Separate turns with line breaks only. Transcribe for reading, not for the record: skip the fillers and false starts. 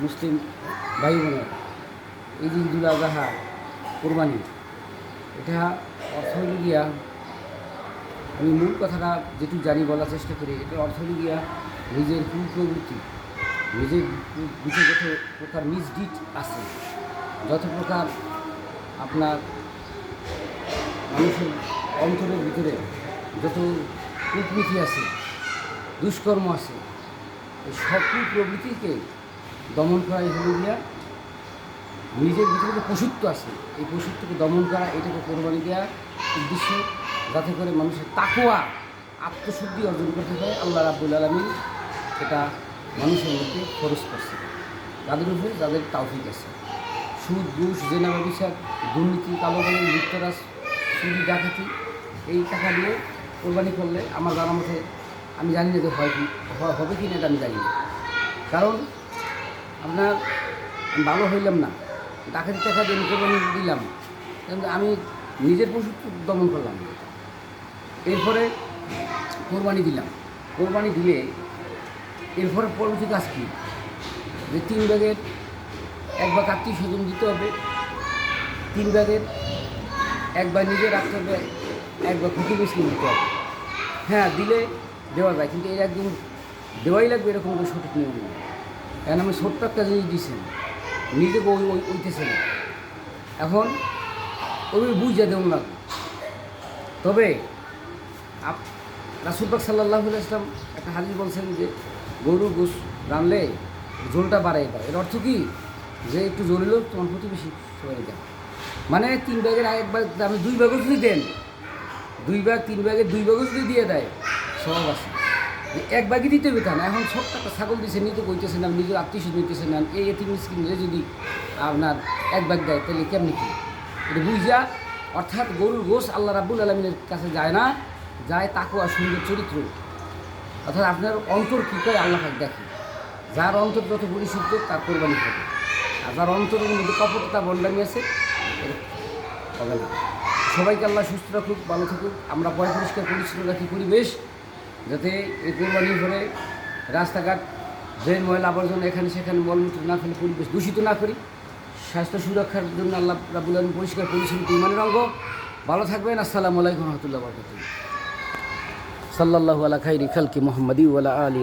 মুসলিম ভাই বোনের, এই যে ঈদুল আজহা কোরবানি, এটা অর্থ হইল গিয়া, আমি মূল কথাটা যেটুকু জানি বলার চেষ্টা করি, এটা অর্থ হইল গিয়া নিজের কুপ্রবৃত্তি, নিজের ভিতরে যত প্রকার মিসডিড আছে, যত প্রকার আপনার মানুষের অন্তরের ভিতরে যত কুপ্রীতি আছে, দুষ্কর্ম আছে, এই সব কুপ্রবৃত্তিকে দমন করাই হলো গিয়া নিজের ভিতরে যে পশুত্ব আছে, এই পশুত্বকে দমন করা, এটাকে কোরবানি দেওয়ার উদ্দেশ্য, যাতে করে মানুষের তাকওয়া আত্মশুদ্ধি অর্জন করতে পারে। আল্লাহ রাব্বুল আলামিন এটা মানুষের মধ্যে খরচ করছে, তাদের উপরে যাদের তাওফিক আছে। সুদ, ঘুষ, জেনা, ব্যভিচার, দুর্নীতি, কালোবাজারি, লুটতরাজ, চুরি, ডাকাতি, এই টাকা দিয়ে কোরবানি করলে আমার জানা মতে, আমি জানি না যে হয় কি হবে কি না, এটা আমি জানি না। কারণ আপনার ভালো হইলাম না, ডাকাতি টাকা দিয়ে কোরবানি দিলাম, কিন্তু আমি নিজের পশু দমন করলাম। এরপরে কোরবানি দিলাম, কোরবানি দিলে এরপরে পরবর্তী কাজ কী, যে 3 ভাগের 1 ভাগ আত্মীয় স্বজন দিতে হবে, 3 ভাগের 1 ভাগ নিজে রাখতে হবে, 1 ভাগ খুঁটি মিশিয়ে দিতে হবে। হ্যাঁ, দিলে দেওয়া যায়, কিন্তু এর একদম দেওয়াই লাগবে এরকম কোনো সঠিক নিয়ম নেই। কারণ আমি ছোট্ট একটা জিনিস দিয়েছেন, নিজে ওইতেছে না, এখন ওই বুঝা দেওয়া লাগবে। তবে রাসূল পাক সাল্লাল্লাহু আলাইহি ওয়াসাল্লাম একটা হাদিস বলছেন যে গরুর গোশত রানলে ঝোলটা বাড়াই দেয়। এর অর্থ কী, যে একটু জোর হলেও তোমার প্রতিবেশী সবাই দেয়, মানে 3 ভাগের 1 ভাগ, আপনি 2 ভাগও যদি দেন, 2 ভাগ 3 ভাগের 2 ভাগও যদি দিয়ে দেয়, সব আছে। 1 ভাগই দিতে হবে তা না। এখন ছোট্ট একটা ছাগল দিয়েছে, নিতে কইতেছেন, আপনি নিজের আত্মীয় স্বজন নিতেছেন, এই এতিম মিসকিনরে যদি আপনার 1 ভাগ দেয়, তাহলে কেমনি কী এটা বুঝা। অর্থাৎ গরুর গোশত আল্লাহ রাব্বুল আলামিনের কাছে যায় না, যায় তাকওয়া, সুন্দর চরিত্র। অর্থাৎ আপনার অন্তর কী করে আল্লাহ পাক দেখে। যার অন্তর যত পরিশুদ্ধ তার কোরবানি হবে, আর যার অন্তরের মধ্যে কপটতা বন্ডামি আছে এর হবে না। সবাইকে আল্লাহ সুস্থ রাখুক, ভালো থাকুক। আমরা পরিষ্কার পরিচ্ছন্ন রাখি পরিবেশ, যাতে এই কোরবানির পরে রাস্তাঘাট, ড্রেন, ময়লা আবর্জনা এখানে সেখানে মলমূত্র না ফেলে পরিবেশ দূষিত না করি। স্বাস্থ্য সুরক্ষার জন্য আল্লাহ রাব্বুল আলামিন পরিষ্কার পরিচ্ছন্ন ইমানের অঙ্গ। ভালো থাকবেন। আসসালামু আলাইকুম ওয়া রাহমাতুল্লাহি ওয়া বারাকাতুহু। সাল্লাল্লাহু আলা খাইরি খালকি মুহাম্মাদি ওয়া আলা আলি